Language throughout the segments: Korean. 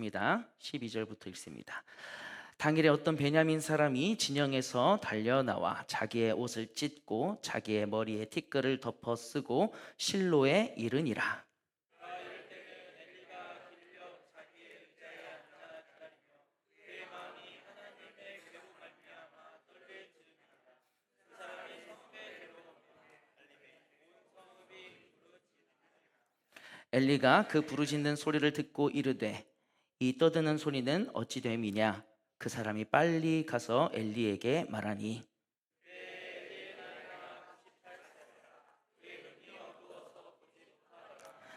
읽겠습니다. 12절부터 읽습니다. 당일에 어떤 베냐민 사람이 진영에서 달려나와 자기의 옷을 찢고 자기의 머리에 티끌을 덮어 쓰고 실로에 이르니라. 엘리가 그 부르짖는 소리를 듣고 이르되 이 떠드는 소리는 어찌 됨이냐. 그 사람이 빨리 가서 엘리에게 말하니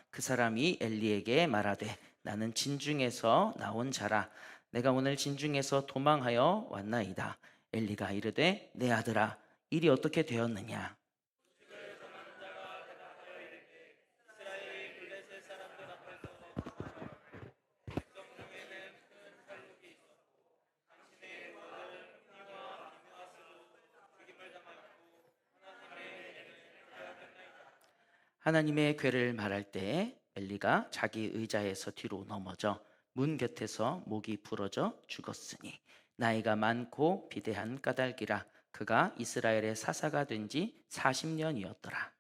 그 사람이 엘리에게 말하되 나는 진중에서 나온 자라. 내가 오늘 진중에서 도망하여 왔나이다. 엘리가 이르되 내 아들아 일이 어떻게 되었느냐. 하나님의 괴를 말할 때 엘리가 자기 의자에서 뒤로 넘어져 문 곁에서 목이 부러져 죽었으니 나이가 많고 비대한 까닭이라. 그가 이스라엘의 사사가 된 지 40년이었더라.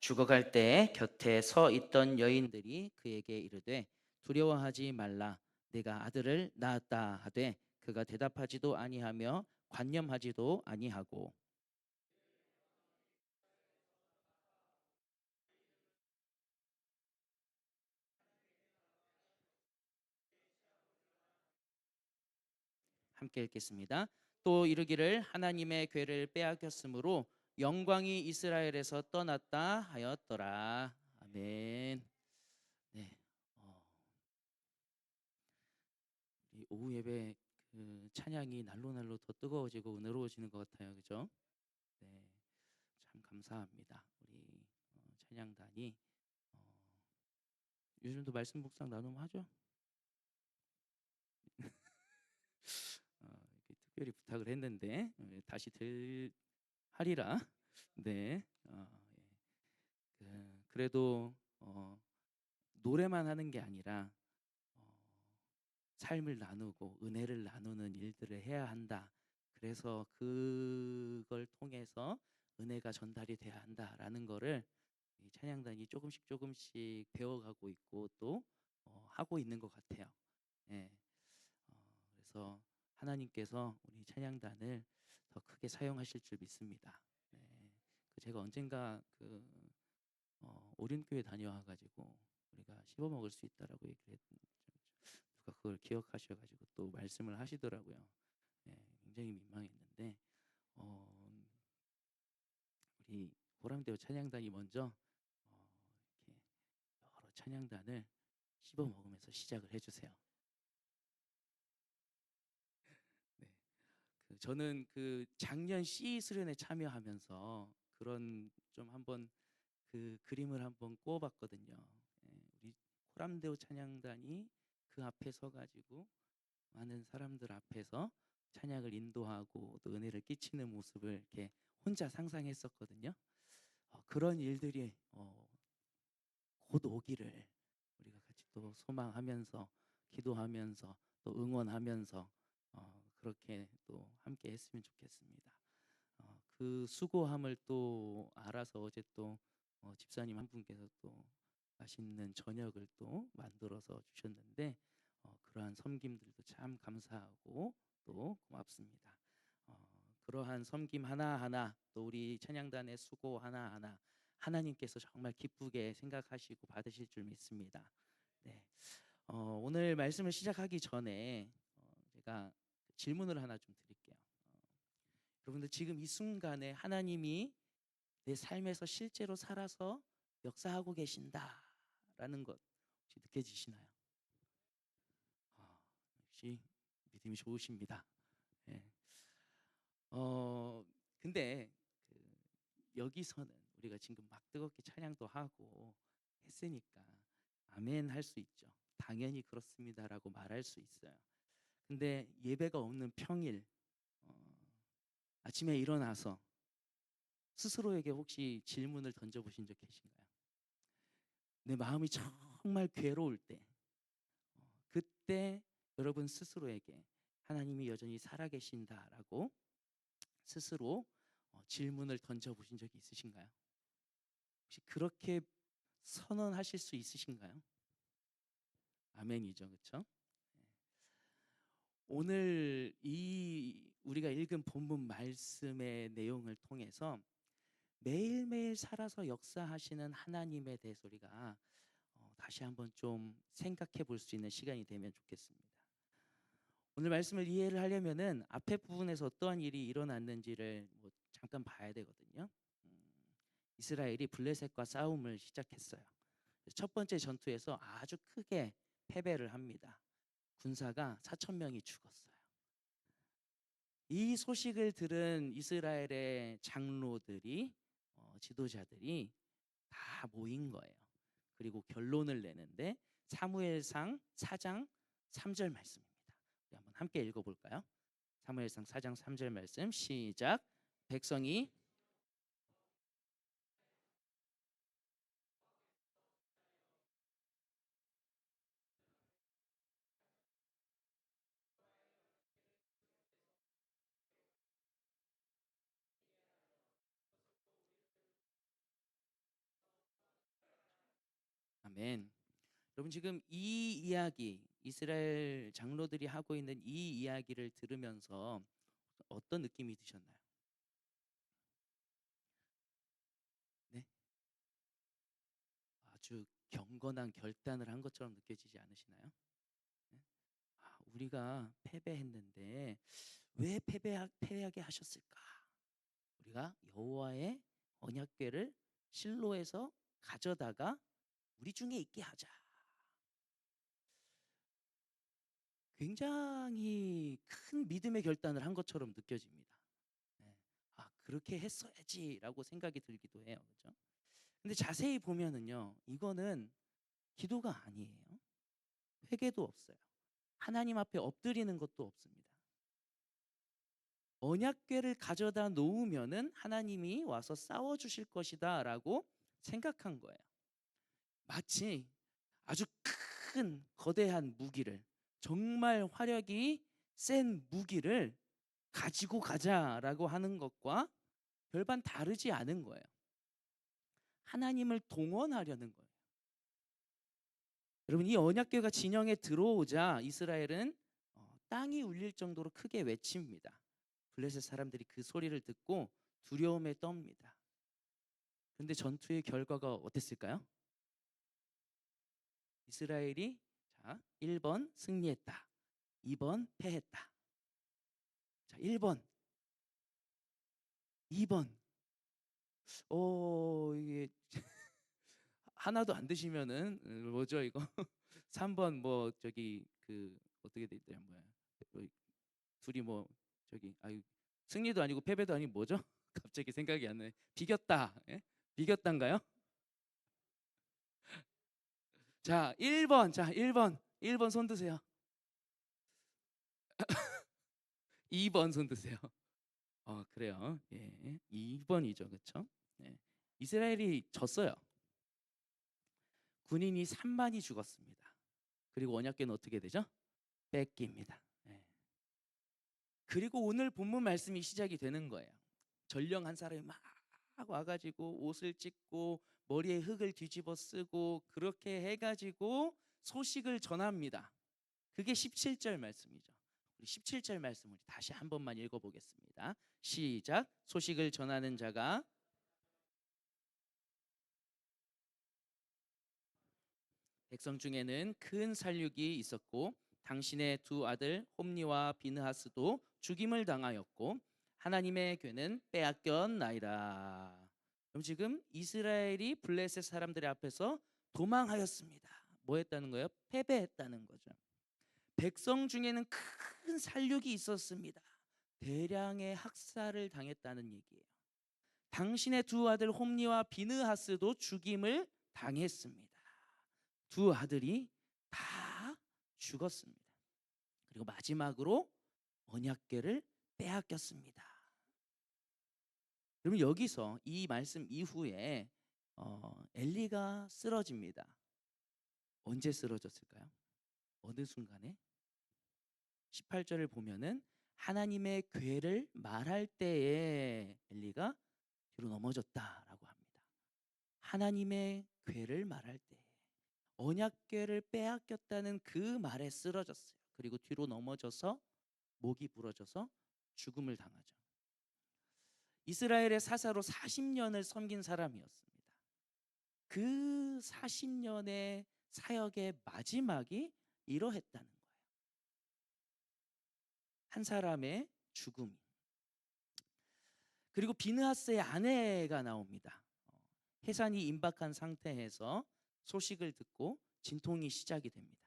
죽어갈 때에 곁에 서 있던 여인들이 그에게 이르되 두려워하지 말라. 내가 아들을 낳았다 하되 그가 대답하지도 아니하며 관념하지도 아니하고. 함께 읽겠습니다. 또 이르기를 하나님의 괴를 빼앗겼으므로 영광이 이스라엘에서 떠났다 하였더라. 아멘. 네. 어, 이 오후 예배 그 찬양이 날로 날로 더 뜨거워지고 은혜로워지는 것 같아요. 그죠? 네. 참 감사합니다. 우리 찬양단이 어, 요즘도 말씀 묵상 나눔 하죠? 이렇게 특별히 부탁을 했는데 다시 하리라. 네. 예. 그래도 노래만 하는 게 아니라 어, 삶을 나누고 은혜를 나누는 일들을 해야 한다. 그래서 그걸 통해서 은혜가 전달이 돼야 한다라는 거를 이 찬양단이 조금씩 조금씩 배워가고 있고 또 하고 있는 것 같아요. 예. 그래서 하나님께서 우리 찬양단을 더 크게 사용하실 줄 믿습니다. 네. 제가 언젠가 오륜교회 다녀와가지고 우리가 씹어 먹을 수 있다라고 얘기를 했는데 누가 그걸 기억하셔가지고 또 말씀을 하시더라고요. 네, 굉장히 민망했는데 우리 호랑대우 찬양단이 먼저 이렇게 여러 찬양단을 씹어 먹으면서 시작을 해주세요. 네. 저는 작년 CE 수련회 참여하면서 그런 좀 한번 그림을 한번 꾸어봤거든요. 우리 호람대우 찬양단이 그 앞에 서가지고 많은 사람들 앞에서 찬양을 인도하고 또 은혜를 끼치는 모습을 이렇게 혼자 상상했었거든요. 그런 일들이 곧 오기를 우리가 같이 또 소망하면서 기도하면서 또 응원하면서 그렇게 또 함께 했으면 좋겠습니다. 그 수고함을 또 알아서 어제 또 집사님 한 분께서 또 맛있는 저녁을 또 만들어서 주셨는데 그러한 섬김들도 참 감사하고 또 고맙습니다. 그러한 섬김 하나하나 또 우리 찬양단의 수고 하나하나 하나님께서 정말 기쁘게 생각하시고 받으실 줄 믿습니다. 네. 오늘 말씀을 시작하기 전에 제가 질문을 하나 좀 드릴게요. 여러분들 지금 이 순간에 하나님이 내 삶에서 실제로 살아서 역사하고 계신다라는 것 혹시 느껴지시나요? 역시 믿음이 좋으십니다. 네. 근데 여기서는 우리가 지금 막 뜨겁게 찬양도 하고 했으니까 아멘 할 수 있죠. 당연히 그렇습니다라고 말할 수 있어요. 근데 예배가 없는 평일, 어, 아침에 일어나서 스스로에게 혹시 질문을 던져보신 적 계신가요? 내 마음이 정말 괴로울 때, 그때 여러분 스스로에게 하나님이 여전히 살아계신다라고 스스로 질문을 던져보신 적이 있으신가요? 혹시 그렇게 선언하실 수 있으신가요? 아멘이죠, 그렇죠? 오늘 이 우리가 읽은 본문 말씀의 내용을 통해서 매일매일 살아서 역사하시는 하나님에 대해서 우리가 다시 한번 좀 생각해 볼 수 있는 시간이 되면 좋겠습니다. 오늘 말씀을 이해를 하려면은 앞에 부분에서 어떠한 일이 일어났는지를 잠깐 봐야 되거든요. 이스라엘이 블레셋과 싸움을 시작했어요. 첫 번째 전투에서 아주 크게 패배를 합니다. 군사가 4천 명이 죽었어요. 이 소식을 들은 이스라엘의 장로들이 지도자들이 다 모인 거예요. 그리고 결론을 내는데 사무엘상 4장 3절 말씀입니다. 우리 한번 함께 읽어볼까요? 사무엘상 4장 3절 말씀 시작. 백성이 아멘. 여러분 지금 이 이야기 이스라엘 장로들이 하고 있는 이 이야기를 들으면서 어떤 느낌이 드셨나요? 네? 아주 경건한 결단을 한 것처럼 느껴지지 않으시나요? 네? 우리가 패배했는데 왜 패배하게 하셨을까? 우리가 여호와의 언약궤를 실로에서 가져다가 우리 중에 있게 하자. 굉장히 큰 믿음의 결단을 한 것처럼 느껴집니다. 네. 그렇게 했어야지라고 생각이 들기도 해요. 그렇죠? 근데 자세히 보면은요, 이거는 기도가 아니에요. 회개도 없어요. 하나님 앞에 엎드리는 것도 없습니다. 언약궤를 가져다 놓으면은 하나님이 와서 싸워 주실 것이다라고 생각한 거예요. 마치 아주 큰 거대한 무기를, 정말 화력이 센 무기를 가지고 가자라고 하는 것과 별반 다르지 않은 거예요. 하나님을 동원하려는 거예요. 여러분 이 언약궤가 진영에 들어오자 이스라엘은 땅이 울릴 정도로 크게 외칩니다. 블레셋 사람들이 그 소리를 듣고 두려움에 떱니다. 그런데 전투의 결과가 어땠을까요? 이스라엘이 1번 승리했다. 2번 패했다. 자, 1번, 2번. 이게 하나도 안 드시면은 뭐죠 이거? 3번 뭐 저기 그 어떻게 돼 있더라 뭐야? 둘이 뭐 저기 승리도 아니고 패배도 아니고 뭐죠? 갑자기 생각이 안 나네. 비겼다. 예? 비겼단가요? 자, 1번. 자, 1번. 1번 손 드세요. 2번 손 드세요. 그래요. 예. 2번이죠. 그렇죠? 예. 이스라엘이 졌어요. 군인이 3만이 죽었습니다. 그리고 언약궤는 어떻게 되죠? 뺏깁니다. 예. 그리고 오늘 본문 말씀이 시작이 되는 거예요. 전령 한 사람이 막 와가지고 옷을 찢고 머리에 흙을 뒤집어 쓰고 그렇게 해가지고 소식을 전합니다. 그게 17절 말씀이죠. 우리 17절 말씀 우리 다시 한 번만 읽어보겠습니다. 시작. 소식을 전하는 자가 백성 중에는 큰 살육이 있었고 당신의 두 아들 홈니와 비느하스도 죽임을 당하였고 하나님의 궤는 빼앗겼나이다. 그럼 지금 이스라엘이 블레셋 사람들의 앞에서 도망하였습니다. 뭐 했다는 거예요? 패배했다는 거죠. 백성 중에는 큰 살육이 있었습니다. 대량의 학살을 당했다는 얘기예요. 당신의 두 아들 홈니와 비느하스도 죽임을 당했습니다. 두 아들이 다 죽었습니다. 그리고 마지막으로 언약궤를 빼앗겼습니다. 그러면 여기서 이 말씀 이후에 엘리가 쓰러집니다. 언제 쓰러졌을까요? 어느 순간에? 18절을 보면은 하나님의 궤를 말할 때에 엘리가 뒤로 넘어졌다라고 합니다. 하나님의 궤를 말할 때 언약궤를 빼앗겼다는 그 말에 쓰러졌어요. 그리고 뒤로 넘어져서 목이 부러져서 죽음을 당하죠. 이스라엘의 사사로 40년을 섬긴 사람이었습니다. 그 40년의 사역의 마지막이 이러했다는 거예요. 한 사람의 죽음이. 그리고 비느하스의 아내가 나옵니다. 해산이 임박한 상태에서 소식을 듣고 진통이 시작이 됩니다.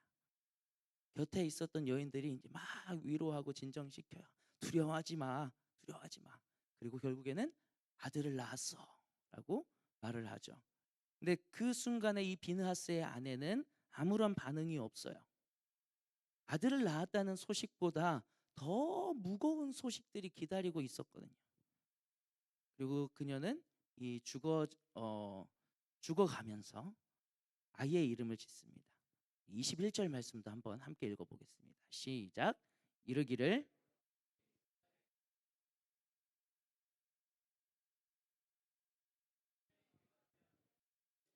곁에 있었던 여인들이 이제 막 위로하고 진정시켜요. 두려워하지 마, 두려워하지 마. 그리고 결국에는 아들을 낳았어라고 말을 하죠. 근데 그 순간에 이 비느하스의 아내는 아무런 반응이 없어요. 아들을 낳았다는 소식보다 더 무거운 소식들이 기다리고 있었거든요. 그리고 그녀는 이 죽어가면서 아이의 이름을 짓습니다. 21절 말씀도 한번 함께 읽어보겠습니다. 시작. 이르기를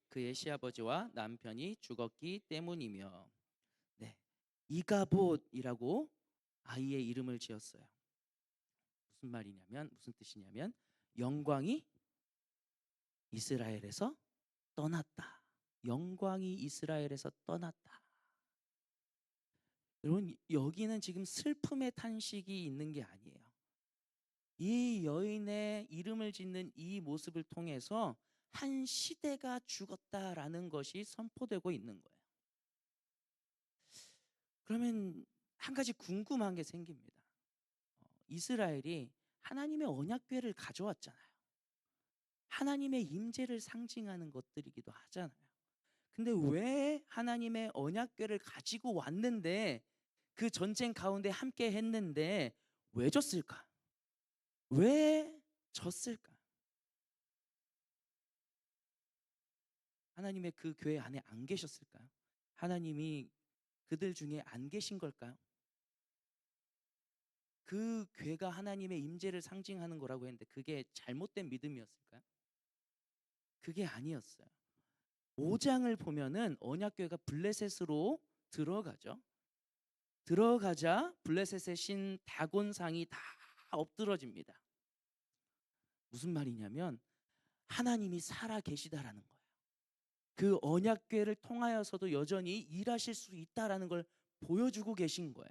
그의 시아버지와 남편이 죽었기 때문이며. 네, 이가봇이라고 아이의 이름을 지었어요. 무슨 말이냐면, 무슨 뜻이냐면 영광이 이스라엘에서 떠났다. 영광이 이스라엘에서 떠났다. 여러분, 여기는 지금 슬픔의 탄식이 있는 게 아니에요. 이 여인의 이름을 짓는 이 모습을 통해서 한 시대가 죽었다라는 것이 선포되고 있는 거예요. 그러면 한 가지 궁금한 게 생깁니다. 이스라엘이 하나님의 언약궤를 가져왔잖아요. 하나님의 임재를 상징하는 것들이기도 하잖아요. 근데 왜 하나님의 언약궤를 가지고 왔는데 그 전쟁 가운데 함께 했는데 왜 졌을까? 왜 졌을까? 하나님의 그 교회 안에 안 계셨을까요? 하나님이 그들 중에 안 계신 걸까요? 그 궤가 하나님의 임재를 상징하는 거라고 했는데 그게 잘못된 믿음이었을까요? 그게 아니었어요. 5장을 보면은 언약궤가 블레셋으로 들어가죠. 들어가자 블레셋의 신 다곤상이 다 엎드러집니다. 무슨 말이냐면 하나님이 살아 계시다라는 거예요. 그 언약궤를 통하여서도 여전히 일하실 수 있다라는 걸 보여주고 계신 거예요.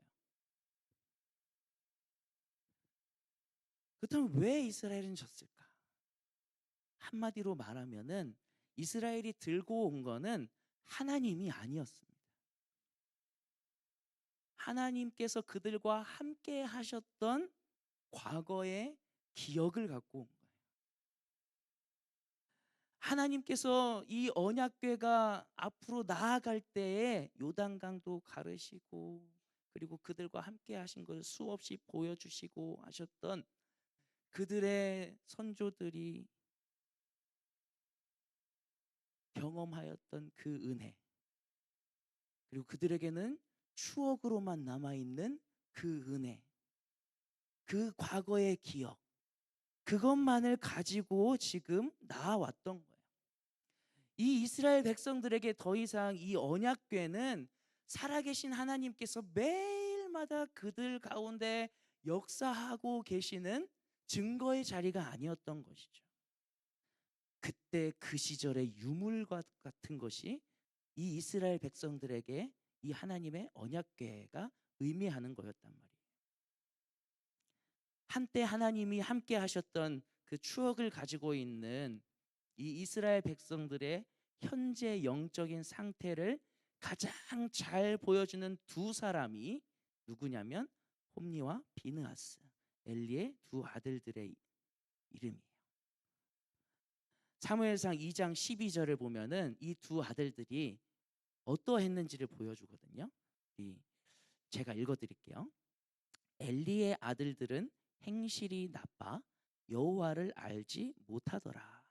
그렇다면 왜 이스라엘은 졌을까? 한마디로 말하면은 이스라엘이 들고 온 거는 하나님이 아니었습니다. 하나님께서 그들과 함께 하셨던 과거의 기억을 갖고 온 거예요. 하나님께서 이 언약궤가 앞으로 나아갈 때에 요단강도 가르시고 그리고 그들과 함께 하신 것을 수없이 보여주시고 하셨던 그들의 선조들이 경험하였던 그 은혜, 그리고 그들에게는 추억으로만 남아있는 그 은혜, 그 과거의 기억, 그것만을 가지고 지금 나아왔던 거예요. 이 이스라엘 백성들에게 더 이상 이 언약궤는 살아계신 하나님께서 매일마다 그들 가운데 역사하고 계시는 증거의 자리가 아니었던 것이죠. 그때 그 시절의 유물과 같은 것이 이 이스라엘 백성들에게 이 하나님의 언약궤가 의미하는 거였단 말이에요. 한때 하나님이 함께 하셨던 그 추억을 가지고 있는 이 이스라엘 백성들의 현재 영적인 상태를 가장 잘 보여주는 두 사람이 누구냐면 홈니와 비느하스, 엘리의 두 아들들의 이름이에요. 사무엘상 2장 12절을 보면은 이 두 아들들이 어떠했는지를 보여주거든요. 이 제가 읽어 드릴게요. 엘리의 아들들은 행실이 나빠 여호와를 알지 못하더라.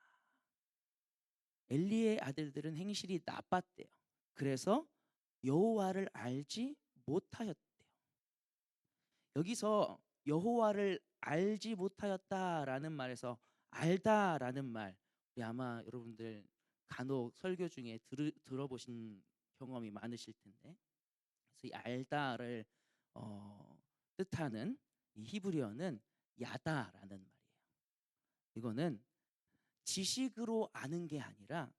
엘리의 아들들은 행실이 나빴대요. 그래서 여호와를 알지 못하였대요. 여기서 여호와를 알지 못하였다라는 말에서 알다라는 말, 우리 아마 여러분들 간혹 설교 중에 들어보신 경험이 많으실 텐데, 그래서 이 알다를 뜻하는 이 히브리어는 야다라는 말이에요. 이거는 지식으로 아는 게 아니라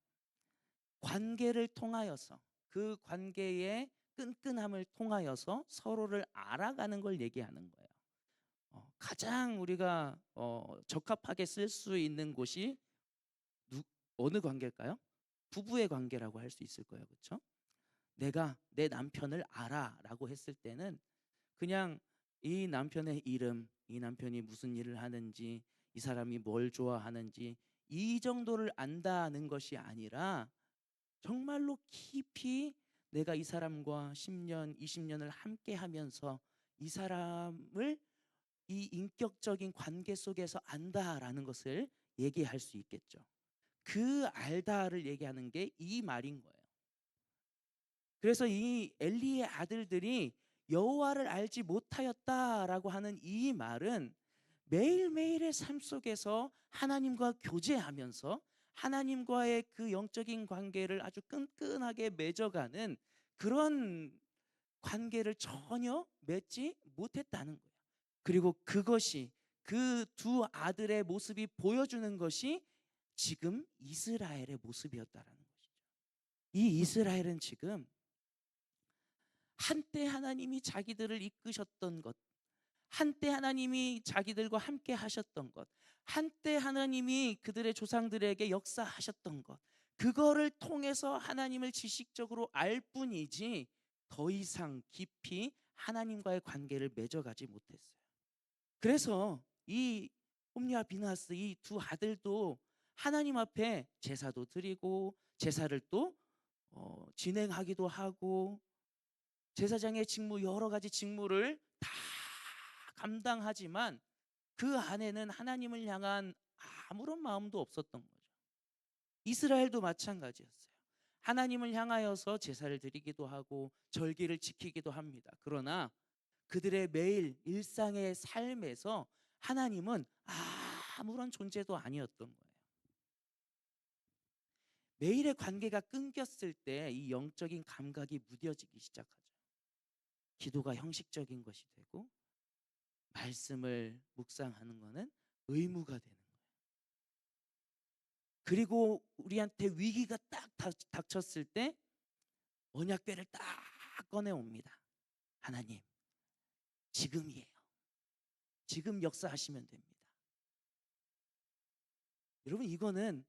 관계를 통하여서, 그 관계의 끈끈함을 통하여서 서로를 알아가는 걸 얘기하는 거예요. 가장 우리가 적합하게 쓸 수 있는 곳이 누 어느 관계일까요? 부부의 관계라고 할 수 있을 거예요. 그렇죠? "내가 내 남편을 알아."라고 했을 때는 그냥 이 남편의 이름, 이 남편이 무슨 일을 하는지, 이 사람이 뭘 좋아하는지 이 정도를 안다는 것이 아니라 정말로 깊이 내가 이 사람과 10 년, 20 년을 함께 하면서 이 사람을 이 인격적인 관계 속에서 안다라는 것을 얘기할 수 있겠죠. 그 알다를 얘기하는 게 이 말인 거예요. 그래서 이 엘리의 아들들이 여호와를 알지 못하였다라고 하는 이 말은 매일매일의 삶 속에서 하나님과 교제하면서 하나님과의 그 영적인 관계를 아주 끈끈하게 맺어가는 그런 관계를 전혀 맺지 못했다는 거예요. 그리고 그것이, 그 두 아들의 모습이 보여주는 것이 지금 이스라엘의 모습이었다라는 것이죠. 이 이스라엘은 지금 한때 하나님이 자기들을 이끄셨던 것, 한때 하나님이 자기들과 함께 하셨던 것, 한때 하나님이 그들의 조상들에게 역사하셨던 것, 그거를 통해서 하나님을 지식적으로 알 뿐이지 더 이상 깊이 하나님과의 관계를 맺어가지 못했어요. 그래서 이 홈리와 비나스, 이 두 아들도 하나님 앞에 제사도 드리고 제사를 또 진행하기도 하고 제사장의 직무, 여러 가지 직무를 다 감당하지만 그 안에는 하나님을 향한 아무런 마음도 없었던 거죠. 이스라엘도 마찬가지였어요. 하나님을 향하여서 제사를 드리기도 하고 절기를 지키기도 합니다. 그러나 그들의 매일 일상의 삶에서 하나님은 아무런 존재도 아니었던 거예요. 매일의 관계가 끊겼을 때 이 영적인 감각이 무뎌지기 시작하죠. 기도가 형식적인 것이 되고 말씀을 묵상하는 것은 의무가 되는 거예요. 그리고 우리한테 위기가 딱 닥쳤을 때 언약궤를 딱 꺼내 옵니다. 하나님, 지금이에요. 지금 역사하시면 됩니다. 여러분, 이거는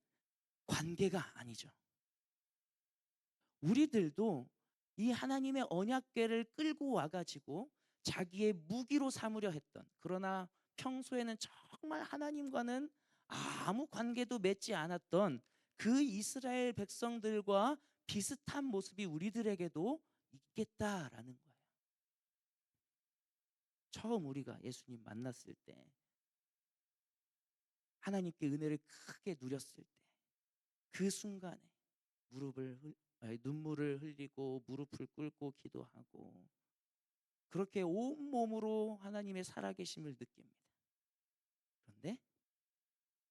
관계가 아니죠. 우리들도 이 하나님의 언약궤를 끌고 와 가지고 자기의 무기로 삼으려 했던, 그러나 평소에는 정말 하나님과는 아무 관계도 맺지 않았던 그 이스라엘 백성들과 비슷한 모습이 우리들에게도 있겠다라는 거예요. 처음 우리가 예수님 만났을 때, 하나님께 은혜를 크게 누렸을 때, 그 순간에 눈물을 흘리고 무릎을 꿇고 기도하고 그렇게 온몸으로 하나님의 살아계심을 느낍니다. 그런데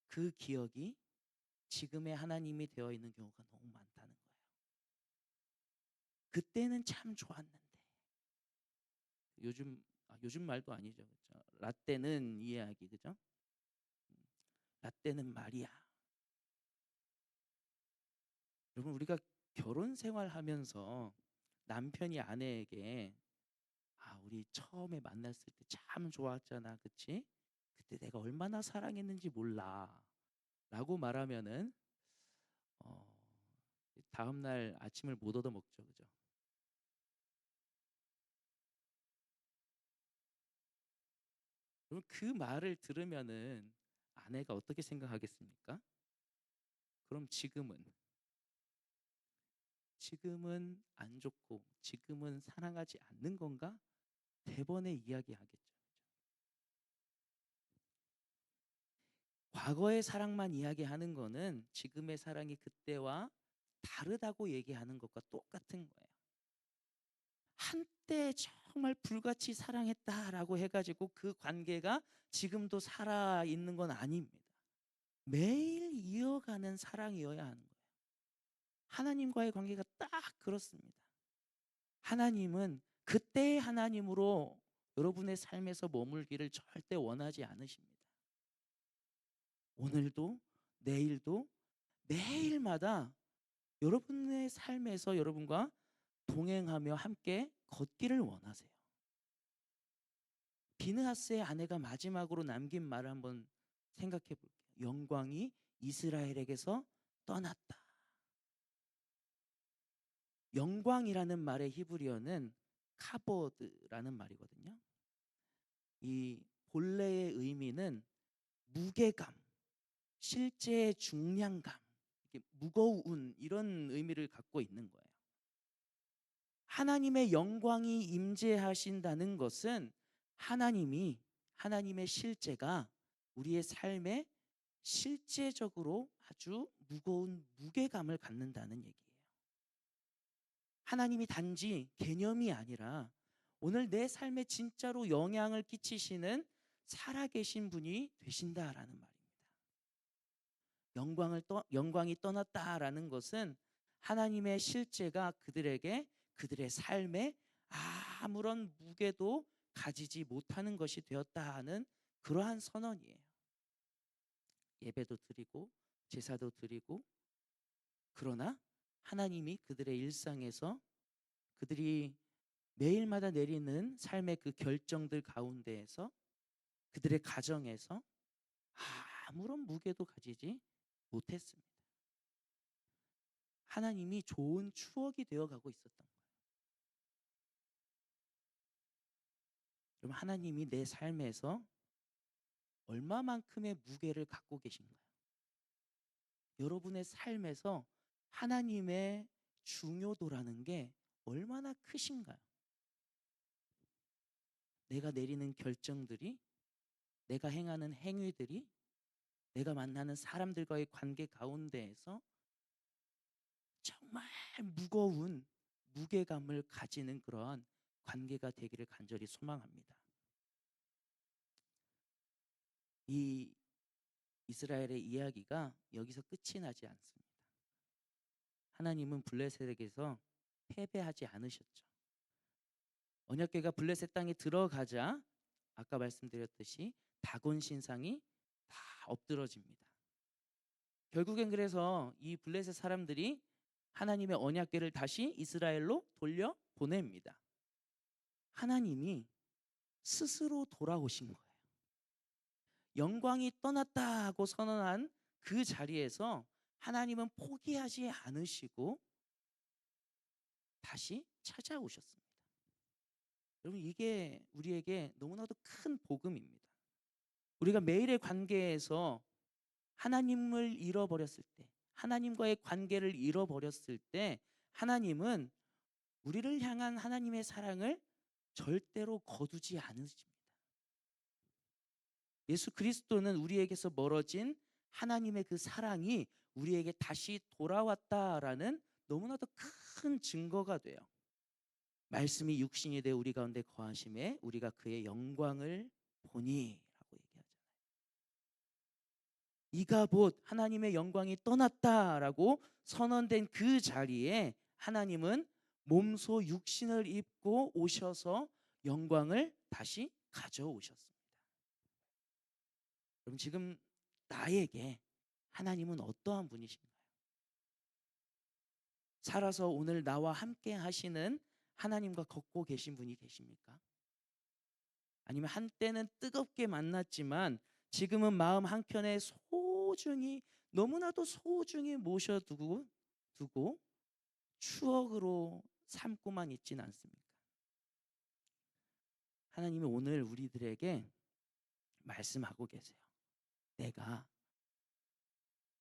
그 기억이 지금의 하나님이 되어 있는 경우가 너무 많다는 거예요. 그때는 참 좋았는데, 요즘 말도 아니죠, 그렇죠? 라떼는 이야기, 그죠? 라떼는 말이야. 여러분, 우리가 결혼 생활하면서 남편이 아내에게 우리 처음에 만났을 때 참 좋았잖아, 그치? 그때 내가 얼마나 사랑했는지 몰라 라고 말하면은 어, 다음날 아침을 못 얻어 먹죠, 그죠? 그럼 그 말을 들으면은 아내가 어떻게 생각하겠습니까? 그럼 지금은 안 좋고 지금은 사랑하지 않는 건가? 대번에 이야기하겠죠. 과거의 사랑만 이야기하는 거는 지금의 사랑이 그때와 다르다고 얘기하는 것과 똑같은 거예요. 한때 정말 불같이 사랑했다라고 해 가지고 그 관계가 지금도 살아있는 건 아닙니다. 매일 이어가는 사랑이어야 하는 거예요. 하나님과의 관계가 딱 그렇습니다. 하나님은 그때의 하나님으로 여러분의 삶에서 머물기를 절대 원하지 않으십니다. 오늘도 내일도 매일마다 여러분의 삶에서 여러분과 동행하며 함께 걷기를 원하세요. 비느하스의 아내가 마지막으로 남긴 말을 한번 생각해 볼게요. 영광이 이스라엘에게서 떠났다. 영광이라는 말의 히브리어는 카보드라는 말이거든요. 이 본래의 의미는 무게감, 실제의 중량감, 이렇게 무거운 이런 의미를 갖고 있는 거예요. 하나님의 영광이 임재하신다는 것은 하나님의 실제가 우리의 삶에 실제적으로 아주 무거운 무게감을 갖는다는 얘기예요. 하나님이 단지 개념이 아니라 오늘 내 삶에 진짜로 영향을 끼치시는 살아계신 분이 되신다라는 말입니다. 영광이 떠났다라는 것은 하나님의 실제가 그들에게 그들의 삶에 아무런 무게도 가지지 못하는 것이 되었다 하는 그러한 선언이에요. 예배도 드리고 제사도 드리고, 그러나 하나님이 그들의 일상에서 그들이 매일마다 내리는 삶의 그 결정들 가운데에서 그들의 가정에서 아무런 무게도 가지지 못했습니다. 하나님이 좋은 추억이 되어가고 있었던 거예요. 그럼 하나님이 내 삶에서 얼마만큼의 무게를 갖고 계신가요? 여러분의 삶에서 하나님의 중요도라는 게 얼마나 크신가요? 내가 내리는 결정들이, 내가 행하는 행위들이, 내가 만나는 사람들과의 관계 가운데에서 정말 무거운 무게감을 가지는 그러한 관계가 되기를 간절히 소망합니다. 이 이스라엘의 이야기가 여기서 끝이 나지 않습니다. 하나님은 블레셋에게서 패배하지 않으셨죠. 언약궤가 블레셋 땅에 들어가자 아까 말씀드렸듯이 다곤 신상이 다 엎드러집니다. 결국엔 그래서 이 블레셋 사람들이 하나님의 언약궤를 다시 이스라엘로 돌려 보냅니다. 하나님이 스스로 돌아오신 거예요. 영광이 떠났다 하고 선언한 그 자리에서 하나님은 포기하지 않으시고 다시 찾아오셨습니다. 여러분, 이게 우리에게 너무나도 큰 복음입니다. 우리가 매일의 관계에서 하나님을 잃어버렸을 때, 하나님과의 관계를 잃어버렸을 때 하나님은 우리를 향한 하나님의 사랑을 절대로 거두지 않으십니다. 예수 그리스도는 우리에게서 멀어진 하나님의 그 사랑이 우리에게 다시 돌아왔다라는 너무나도 큰 증거가 돼요. 말씀이 육신이 되어 우리 가운데 거하심에 우리가 그의 영광을 보니라고 얘기하잖아요. 이가 곧 하나님의 영광이 떠났다라고 선언된 그 자리에 하나님은 몸소 육신을 입고 오셔서 영광을 다시 가져오셨습니다. 그럼 지금 나에게 하나님은 어떠한 분이신가요? 살아서 오늘 나와 함께 하시는 하나님과 걷고 계신 분이 계십니까? 아니면 한때는 뜨겁게 만났지만 지금은 마음 한켠에 소중히, 너무나도 소중히 모셔두고 추억으로 삼고만 있진 않습니까? 하나님이 오늘 우리들에게 말씀하고 계세요. 내가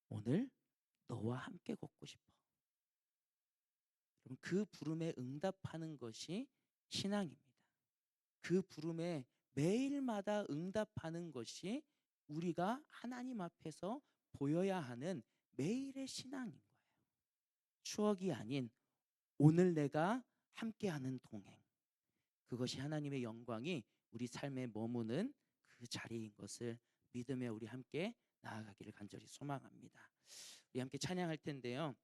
오늘 너와 함께 걷고 싶어. 그럼 그 부름에 응답하는 것이 신앙입니다. 그 부름에 매일마다 응답하는 것이 우리가 하나님 앞에서 보여야 하는 매일의 신앙인 거예요. 추억이 아닌 오늘 내가 함께하는 동행, 그것이 하나님의 영광이 우리 삶에 머무는 그 자리인 것을 믿으며 우리 함께 나아가기를 간절히 소망합니다. 우리 함께 찬양할 텐데요,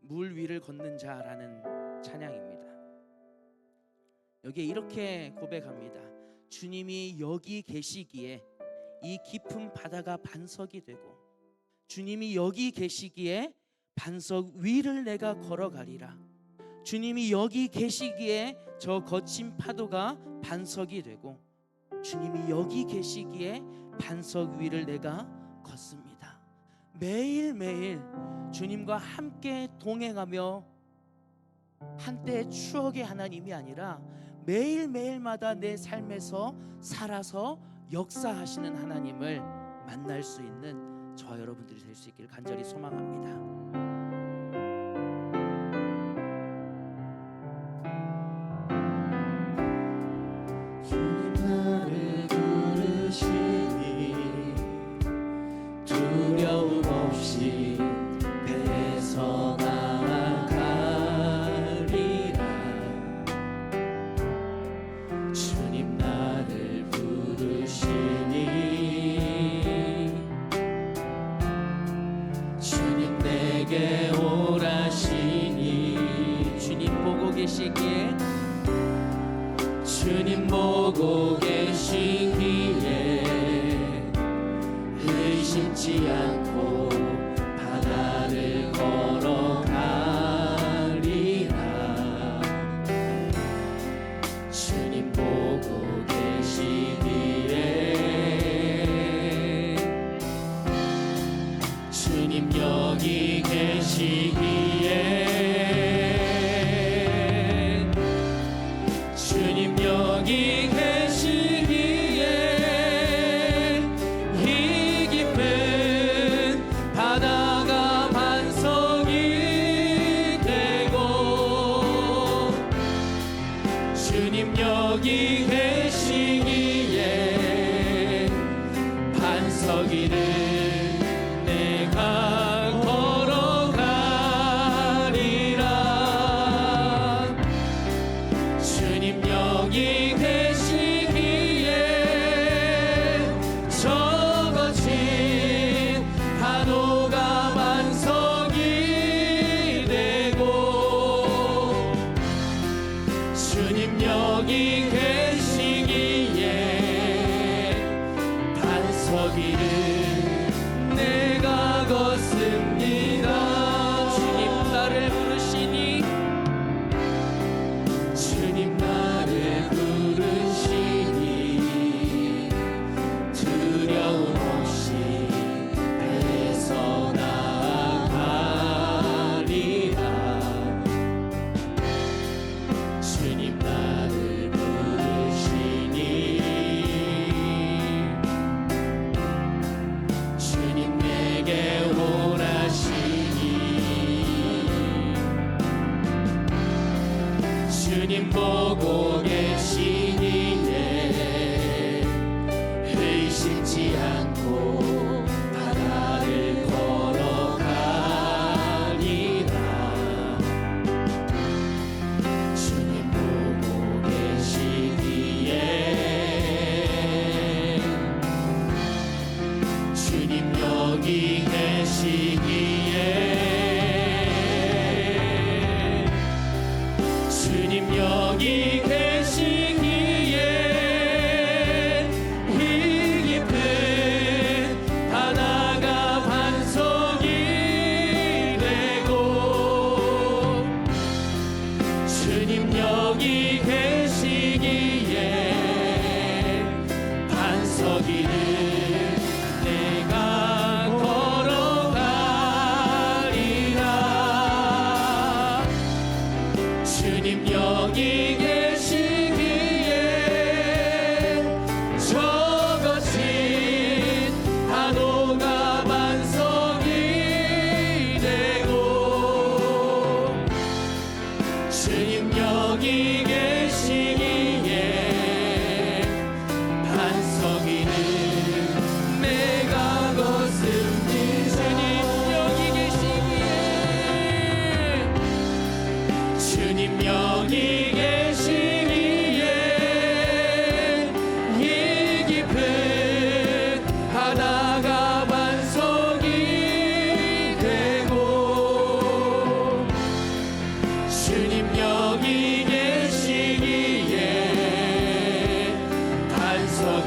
물 위를 걷는 자라는 찬양입니다. 여기에 이렇게 고백합니다. 주님이 여기 계시기에 이 깊은 바다가 반석이 되고, 주님이 여기 계시기에 반석 위를 내가 걸어가리라. 주님이 여기 계시기에 저 거친 파도가 반석이 되고, 주님이 여기 계시기에 반석 위를 내가 걷습니다. 매일매일 주님과 함께 동행하며 한때의 추억의 하나님이 아니라 매일매일마다 내 삶에서 살아서 역사하시는 하나님을 만날 수 있는 저와 여러분들이 될 수 있기를 간절히 소망합니다. 주님 나를 부르시니 두려움 없이 배에서 나아가리라. 주님 나를 부르시니 주님 내게 오라시니. 주님 보고 계시기에 주님 보고 계시기에 의심치 않고 바다를 걸어가리라. 주님 보고 계시기에 주님 여기 계시기에 주님 여기 계시기에 이 깊은 바다가 반석이 되고, 주님 여기 계시기에 반석이를 내가 걸어가리라. 주님 여기 계시기에 저 거친 파도가 반석이 되고, 주님 여기 계시기에 반석이를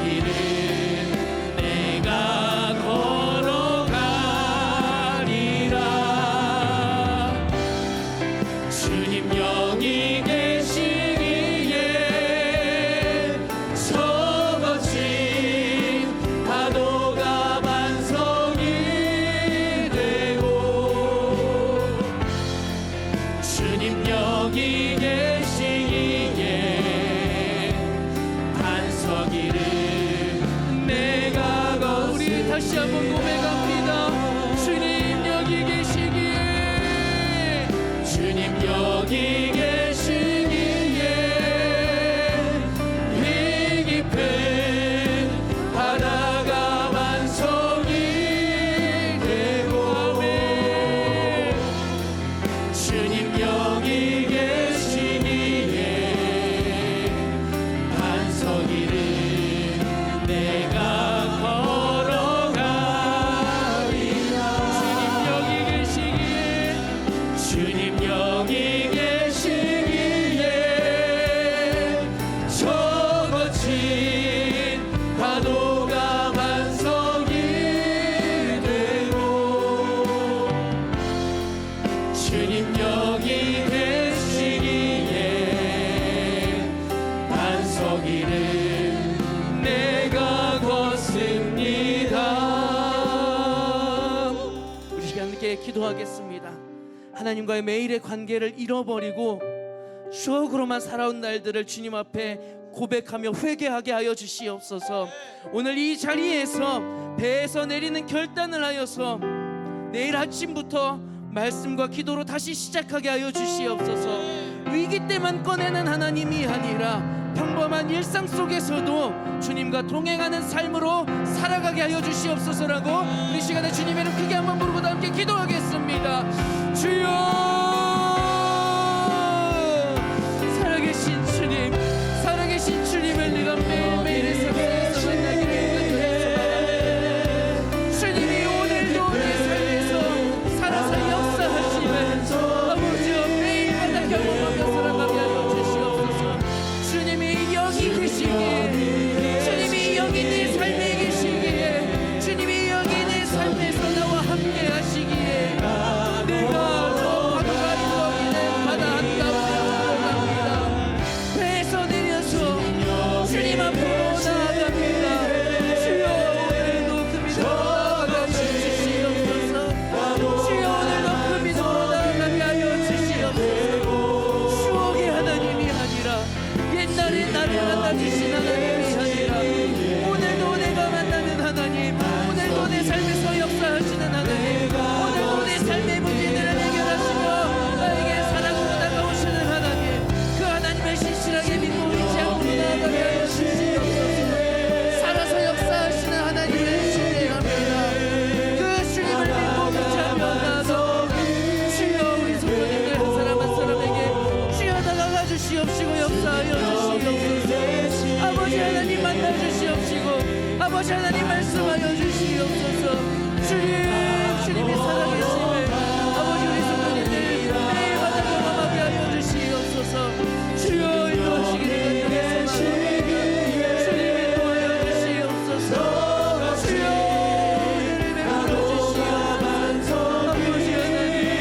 길은 내가 걸어가리라. 주님 여기 계시기에 적어진 파도가 반석이 되고, 주님 여기 계시기에 반석이를 내가 걷습니다. 우리 다시 한번 고백합니다. 주님 여기 계시기에, 주님 여기 계시기에 이 깊은 바다가 반석이 되고, 주님 여기 계시기에 반석이를 내가 걸어가리라. 주님 여기 계시기에 적어진 파도가 반석이 되고, 주님 여기 계시기에 반석이를 내가 걷습니다. 우리 시간 함께 기도하겠습니다. 하나님과의 매일의 관계를 잃어버리고 추억으로만 살아온 날들을 주님 앞에 고백하며 회개하게 하여 주시옵소서. 오늘 이 자리에서 배에서 내리는 결단을 하여서 내일 아침부터 말씀과 기도로 다시 시작하게 하여 주시옵소서. 위기 때만 꺼내는 하나님이 아니라 평범한 일상 속에서도 주님과 동행하는 삶으로 살아가게 하여 주시옵소서라고 우리 시간에 주님의 이름 크게 한번 부르고 다 함께 기도하겠습니다. 주여, 살아계신 주님, 살아계신 주님을 내가 매일매일의 삶에서 만나기를 원합니다. 주님이 오늘도 내 삶에서 살아서 역사하시면 아버지여 매일마다 경험하며 살아가게 하여 주시옵소서. 주님이 여기 계시기에, 주님이 여기 내 삶에 계시기에, 주님이 여기 내 삶에서 나와 함께 하시기에 내가 저 파도가 일어나는 바다 한가운데 올라갑니다. 배에서 내려서 주님 앞으로 나아갑니다. 주여 오늘도 그 믿음으로 나아가게 주시옵소서. 주여 오늘도 그 믿음으로 나아가게 하여 주시옵소서. 추억의 하나님이 아니라 옛날에 나를 만나주신 하나님이 아니라 오늘도 내가 만나는 하나님, 오늘도 내 삶에서 역사하시는 하나님, 오늘도 내 삶의 문제들을 해결하시며 나에게 사랑으로 다가오시는 하나님, 그 하나님을 신실하게 믿고 의지하고 나아가게 하여 주시옵소서. 살아서 역사하시는 하나님을 신뢰합니다. 그 주님을 믿고 의지하며 나아가고 주여 우리 성도님들 한 사람 한 사람에게 주여 다가가 주시옵시고 역사하여 주시옵소서. 아버지 하나님 만나 주시옵시고 아버지 하나님 말씀하여 주시옵소서. 주님이 살아계심을 아버지 우리 성도님들 매일마다 경험하게 하여 주시옵소서. 주여 인도하시기를 간절히 소망합니다. 주님이 도와여 주시옵소서. 주여 은혜를 베풀어 주시옵소서. 아버지 하나님, 주님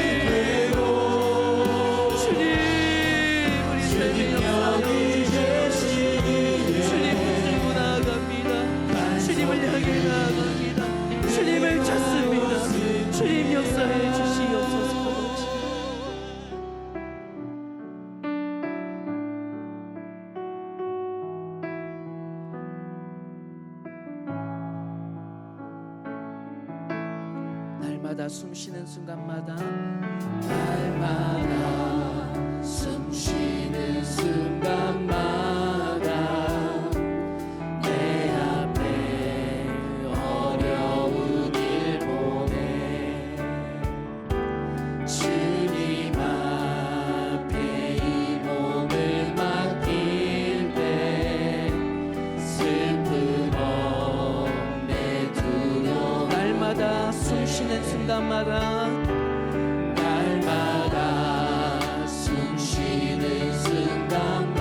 우리 삶에 역사하여 주시옵소서. 주님 붙들고 나아갑니다. 주님을 향해 나아갑니다. 주님을 찾습니다. 주님 역사해 주시옵소서. 날마다 숨쉬는 순간마다 날마다 숨쉬는 순간마다 내 앞에 어려운 일 보내 주님 앞에 이 몸을 맡길 때 슬픔 없네 두려움 날마다 숨쉬는 순간마다 날마다 숨쉬는 순간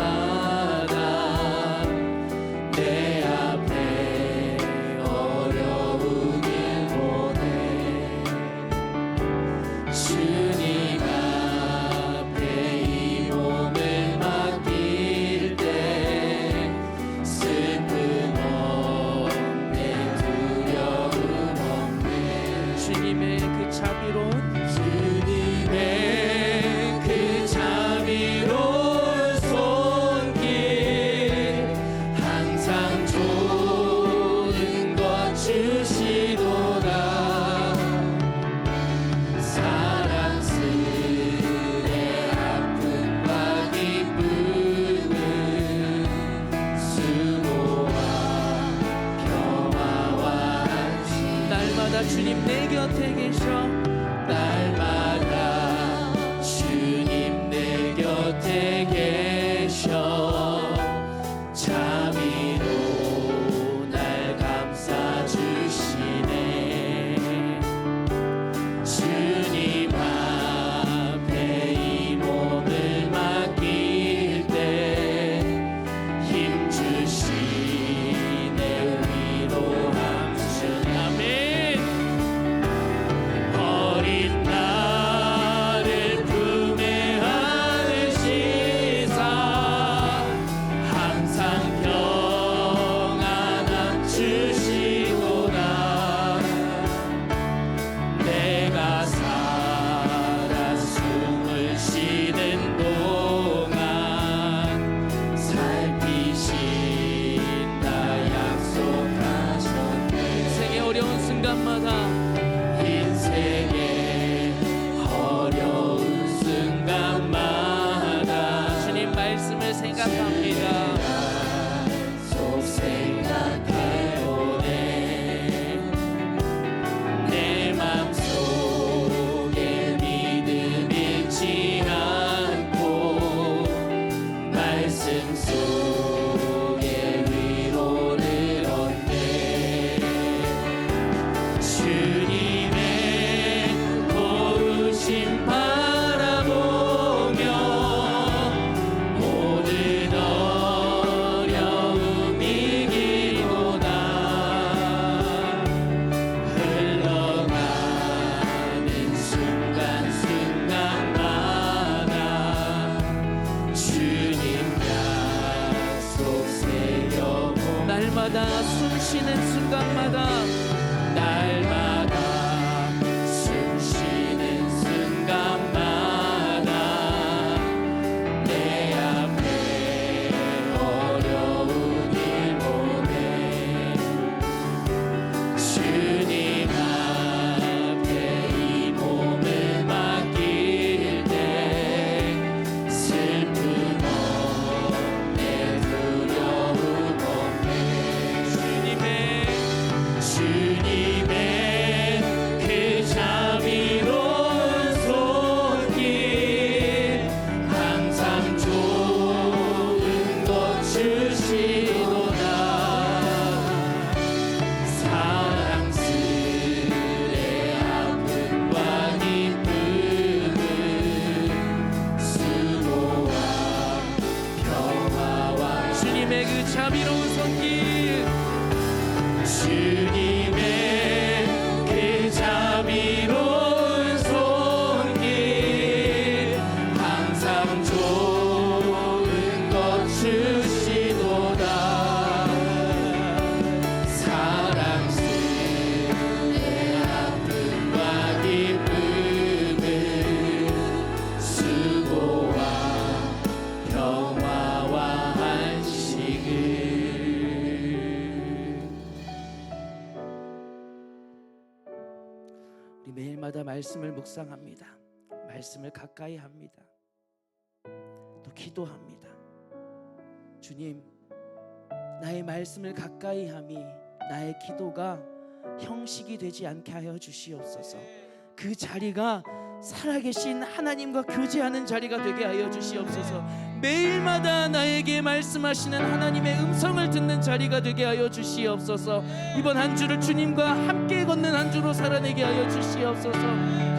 주님 내 곁에 계셔. 날마다 주님 내 곁에 계셔 자비로 날 감싸주시네. 주님 앞에 이 몸을 맡길 때 힘주시네. 위로함 주님. 아멘. 어린 나를 품에 안으시사 항상 평안함 주시도다. 내가 살아 숨을 쉬는 동안 살피신다 약속하셨네. 인생의 어려운 순간마다 인생의 어려운 순간마다 주님 말씀을 생각합니다. 속 생각해보네. 내 맘속에 믿음 잃지 않고 말씀 속에 위로를 얻네. 주님의 도우심 바라보며 모든 어려움 이기고다. 흘러가는 순간순간마다 주님 약속 새겨보. 날마다 숨 쉬는 순간마다 날마다 숨 쉬는 순간마다 내 앞에 어려운 일 보내. 주님 앞에 이 몸을 맡길 때 슬픔 없네. 두려움 없네. 주님의 그 자비로운 손길 항상 좋은 것 주시도다. 사랑스레 아픔과 기쁨을 수고와 평화와 주님의 그 자비로운 손길 주님의 그 자비로운 손길 항상 좋은 것 주시도다. 사랑스레 아픔과 기쁨을 수고와 평화와 안식을. 우리 매일마다 말씀을 묵상합니다. 말씀을 가까이 합니다. 또 기도합니다. 주님, 나의 말씀을 가까이 함이 나의 기도가 형식이 되지 않게 하여 주시옵소서. 그 자리가 살아계신 하나님과 교제하는 자리가 되게 하여 주시옵소서. 매일마다 나에게 말씀하시는 하나님의 음성을 듣는 자리가 되게 하여 주시옵소서. 이번 한 주를 주님과 함께 걷는 한 주로 살아내게 하여 주시옵소서.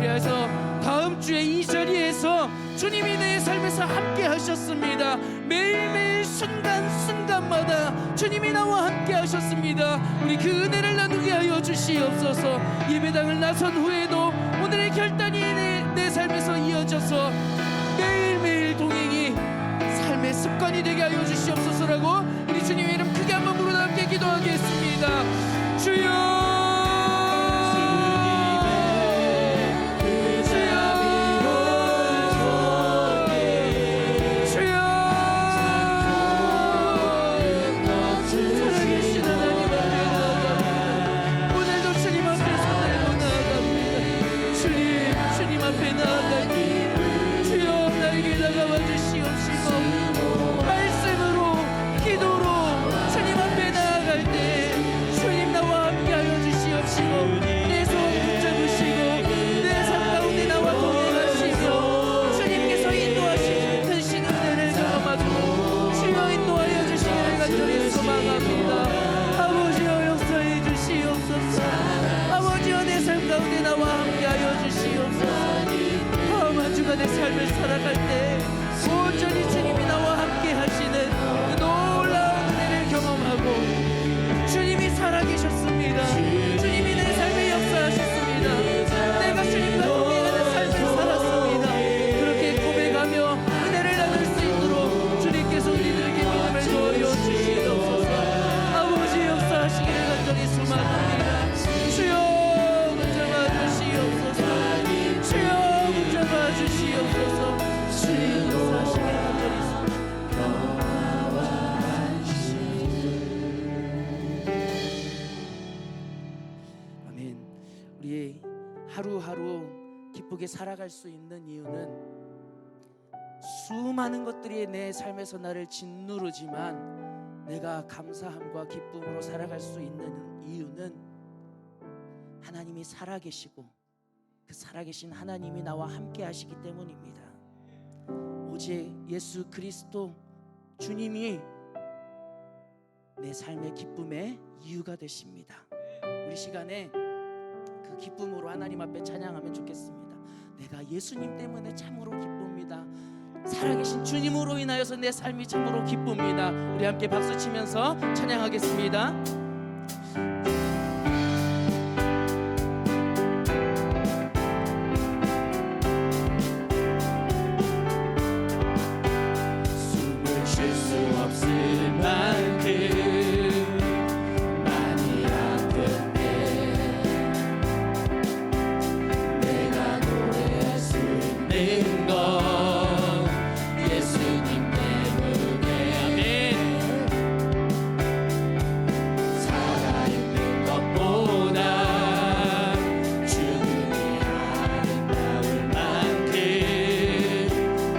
그래서 다음 주에 이 자리에서 주님이 내 삶에서 함께 하셨습니다. 매일매일 순간순간마다 주님이 나와 함께 하셨습니다. 우리 그 은혜를 나누게 하여 주시옵소서. 예배당을 나선 후에도 오늘의 결단이 내 삶에서 이어져서 매일매일 동행이 삶의 습관이 되게 하여 주시옵소서라고 우리 주님의 이름 크게 한번 부르다 함께 기도하겠습니다. 주여, 말씀으로 기도로 주님 앞에 나아갈 때 주님 하루하루 기쁘게 살아갈 수 있는 이유는 수많은 것들이 내 삶에서 나를 짓누르지만 내가 감사함과 기쁨으로 살아갈 수 있는 이유는 하나님이 살아계시고 그 살아계신 하나님이 나와 함께 하시기 때문입니다. 오직 예수 그리스도 주님이 내 삶의 기쁨의 이유가 되십니다. 우리 시간에 그 기쁨으로 하나님 앞에 찬양하면 좋겠습니다. 내가 예수님 때문에 참으로 기쁩니다. 살아계신 주님으로 인하여서 내 삶이 참으로 기쁩니다. 우리 함께 박수 치면서 찬양하겠습니다. 숨을 쉴 수 없을 만큼 많이 아픈데 내가 노래할 수 있는 건 예수님 때문에. 아멘. 살아있는 것보다 죽음이 아름다울 만큼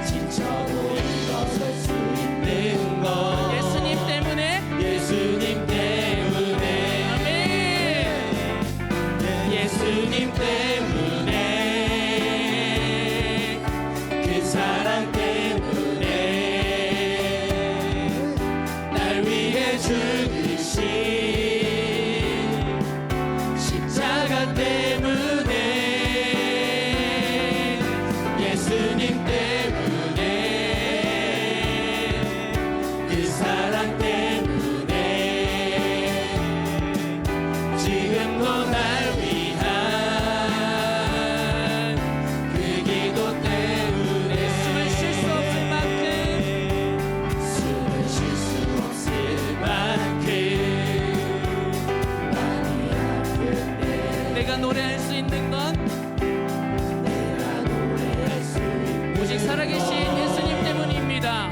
지쳐도 일어설 수 있는 것 예수님 때문에. 예수님 때문에. 아멘. 예수님 때문에. 그 사랑 때문에. 날 위해 죽으신 십자가 때문에. 예수님 때문에. 그 사랑 때문에. 지금도 날 위한 그 기도 때문에. 숨을 쉴 수 없을 만큼. 숨을 쉴 수 없을 만큼 많이 아픈데 내가 노래할 수 있는 건 내가 노래할 수 있는 오직 살아계신 예수님 때문입니다.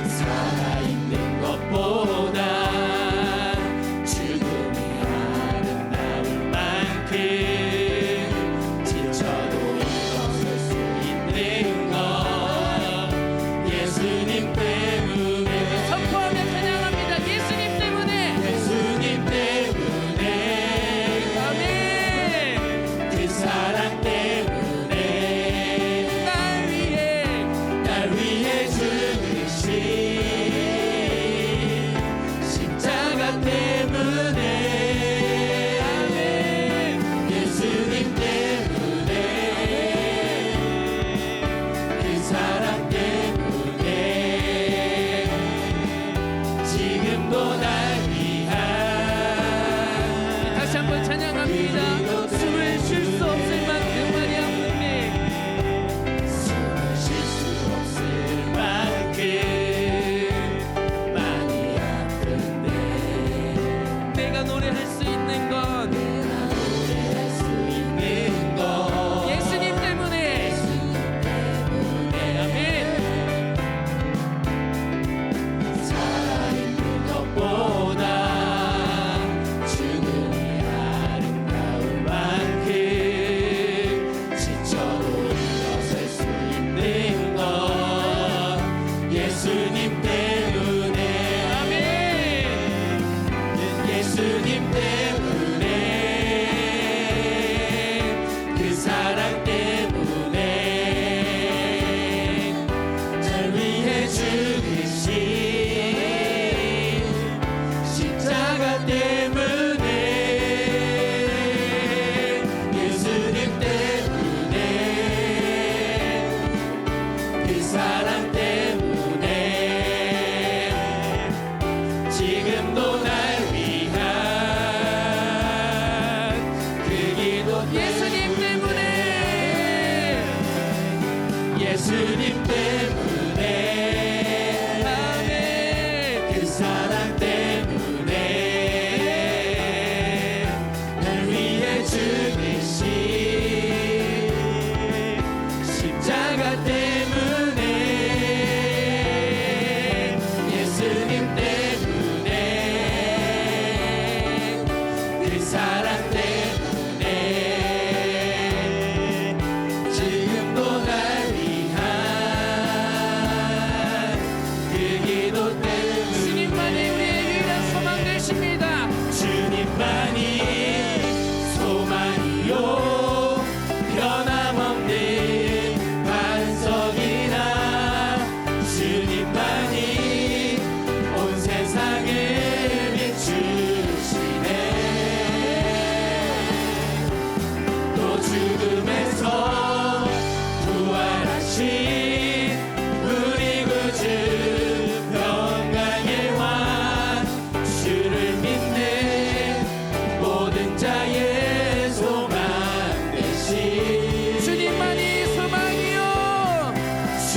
살아있는 것보다 죽음이 아름다울 만큼 지쳐도 일어설 수 있는 것 예수님 때문에. 선포하며 찬양합니다. 예수님 때문에. 예수님 때문에. 아멘. 그 사랑 때문에. 날 위해 죽으신 십자가 때문에. 예수님 때문에. 그 사랑 때문에. 지금도 날 위한 다시 한번 찬양합니다. 숨을 쉴 수 없을 만큼 많이 아픈데 숨을 쉴 수 없을 만큼 많이 아픈데 내가 노래할 수 있는 건 노래할 수 있는 것 예수님 때문에. 아멘. 살아있는 것보다 죽음이 아름다울 만큼 지쳐도 일어설 수 있는 것 예수님 때문에. 아멘. 예수님 때문에. 그 사랑 때문에. 날 위해 죽으신 십자가 때문에. 예수님 때문에. 그 사랑 때문에. 지금도 날 위한 그 기도 예수님 때문에. 예수님 때문에. 아멘. 그 사랑 때문에. 날 위해 죽으신 십자가 때문에.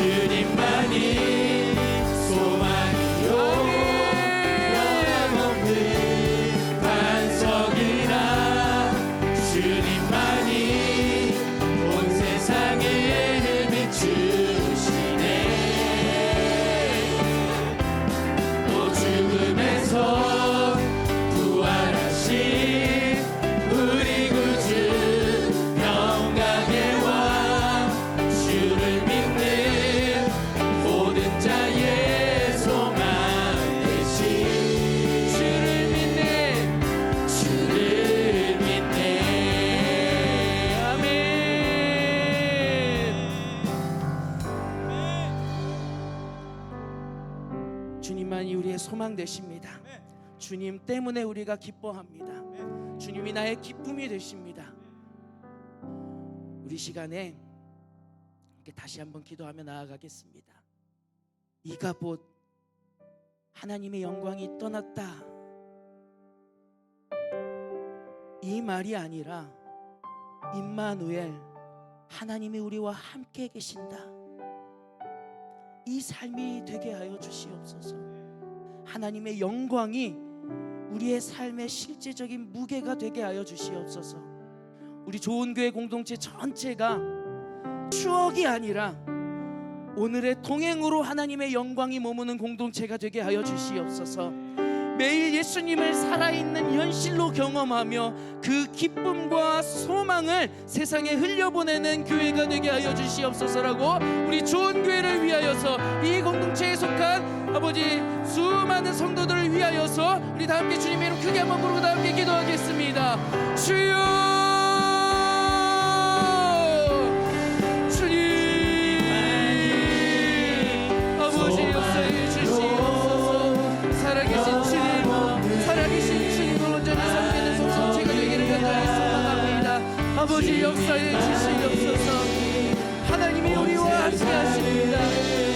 주님만이 소망이요 변함없는 반석이라 주님만이 온 세상에 비추시네 또 죽음에서 부활하신 우리 구주 영광의 왕 주를 믿는 모든 자의 소망 되신 주를 믿네 아멘. 주님만이 우리의 소망 되십니다. 주님 때문에 우리가 기뻐합니다. 주님이 나의 기쁨이 되십니다. 우리 시간에 이렇게 다시 한번 기도하며 나아가겠습니다. 이가봇 하나님의 영광이 떠났다, 이 말이 아니라 임마누엘 하나님이 우리와 함께 계신다, 이 삶이 되게 하여 주시옵소서. 하나님의 영광이 우리의 삶의 실제적인 무게가 되게 하여 주시옵소서. 우리 좋은 교회 공동체 전체가 추억이 아니라 오늘의 동행으로 하나님의 영광이 머무는 공동체가 되게 하여 주시옵소서. 매일 예수님을 살아있는 현실로 경험하며 그 기쁨과 소망을 세상에 흘려보내는 교회가 되게 하여 주시옵소서라고 우리 좋은 교회를 위하여서 이 공동체에 속한 아버지 수많은 성도들을 위하여서 우리 다 함께 주님의 이름 크게 한번 부르고 다 함께 기도하겠습니다. 주여 아버지 역사에 주시옵소서. 하나님이 우리와 함께 하십니다.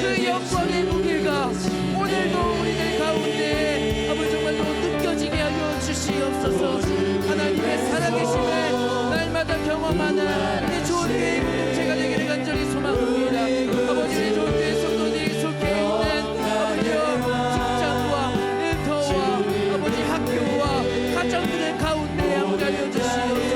그 영광의 무게가 오늘도 우리들 가운데 아버지 정말로 느껴지게 하여 주시옵소서. 하나님의 살아계심을 날마다 경험하는 우리 좋은 교회 공동체가 되기를 간절히 소망합니다. 아버지 우리 좋은 교회 성도들이 속해 있는 아버지여 직장과 일터와 아버지 학교와 가정들의 가운데 함께 하여 주시옵소서.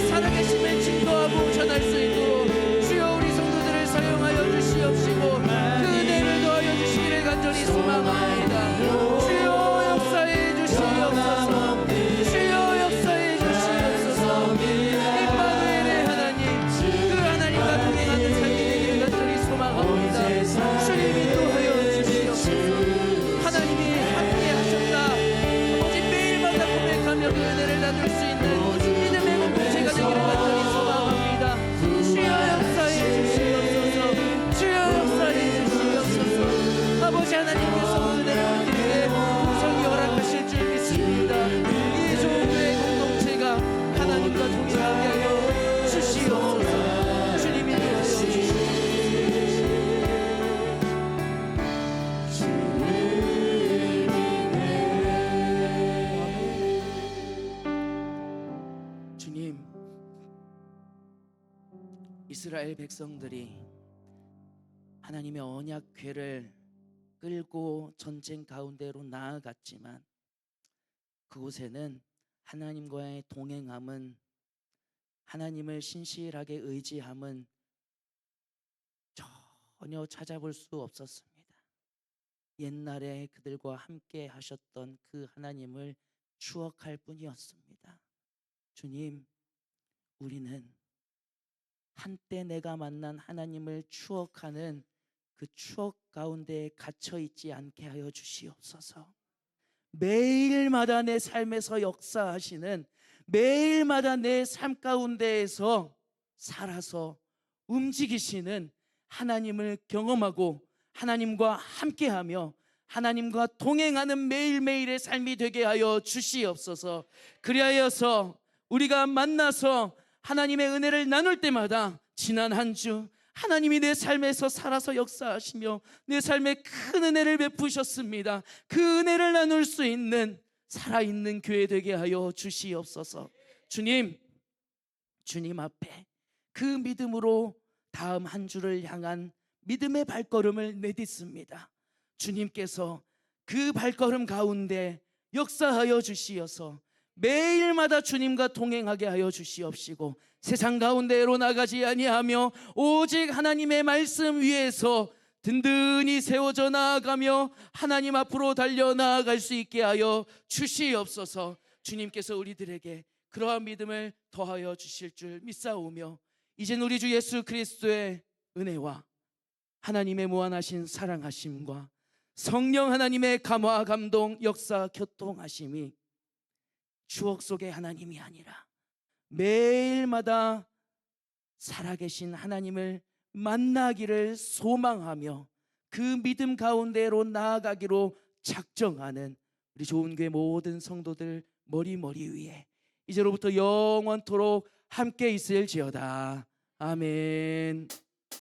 살아계심을 증거하고 전할 수 있도록 주여 우리 성도들을 사용하여 주시옵시고 그 은혜를 더하여 주시기를 간절히 소망합니다. 주여 역사해 주시옵소서. 주여 역사해 주시옵소서. 임마누엘의 하나님 그 하나님과 동행하는 삶이 되기를 간절히 소망합니다. 주님이 또하여 주시옵소서. 하나님이 함께 하셨다 아버지 매일마다 고백하며 그 은혜를 나눌 수 있는 믿음의 공동체가 되기를 간절히 소망합니다. 주여 역사해 주시옵소서. 주여 역사해 주시옵소서. 아버지 하나님께서 은혜를 우리에게 풍성히 허락하실 줄 믿습니다. 이 좋은 교회 공동체가 하나님과 동행하게 하여 주시옵소서. 주님이 되어 주시옵소서. 주님, 이스라엘 백성들이 하나님의 언약궤를 끌고 전쟁 가운데로 나아갔지만 그곳에는 하나님과의 동행함은, 하나님을 신실하게 의지함은 전혀 찾아볼 수 없었습니다. 옛날에 그들과 함께 하셨던 그 하나님을 추억할 뿐이었습니다. 주님, 우리는 한때 내가 만난 하나님을 추억하는 그 추억 가운데 갇혀 있지 않게 하여 주시옵소서. 매일마다 내 삶에서 역사하시는, 매일마다 내 삶 가운데에서 살아서 움직이시는 하나님을 경험하고 하나님과 함께하며 하나님과 동행하는 매일매일의 삶이 되게 하여 주시옵소서. 그리하여서 우리가 만나서 하나님의 은혜를 나눌 때마다 지난 한 주 하나님이 내 삶에서 살아서 역사하시며 내 삶에 큰 은혜를 베푸셨습니다. 그 은혜를 나눌 수 있는 살아있는 교회 되게 하여 주시옵소서. 주님 앞에 그 믿음으로 다음 한 주를 향한 믿음의 발걸음을 내딛습니다. 주님께서 그 발걸음 가운데 역사하여 주시어서 매일마다 주님과 동행하게 하여 주시옵시고 세상 가운데로 나가지 아니하며 오직 하나님의 말씀 위에서 든든히 세워져 나아가며 하나님 앞으로 달려 나아갈 수 있게 하여 주시옵소서. 주님께서 우리들에게 그러한 믿음을 더하여 주실 줄 믿사오며 이젠 우리 주 예수 그리스도의 은혜와 하나님의 무한하신 사랑하심과 성령 하나님의 감화 감동 역사 교통하심이 추억 속의 하나님이 아니라 매일마다 살아계신 하나님을 만나기를 소망하며 그 믿음 가운데로 나아가기로 작정하는 우리 좋은교회 모든 성도들 머리 위에 이제로부터 영원토록 함께 있을지어다. 아멘.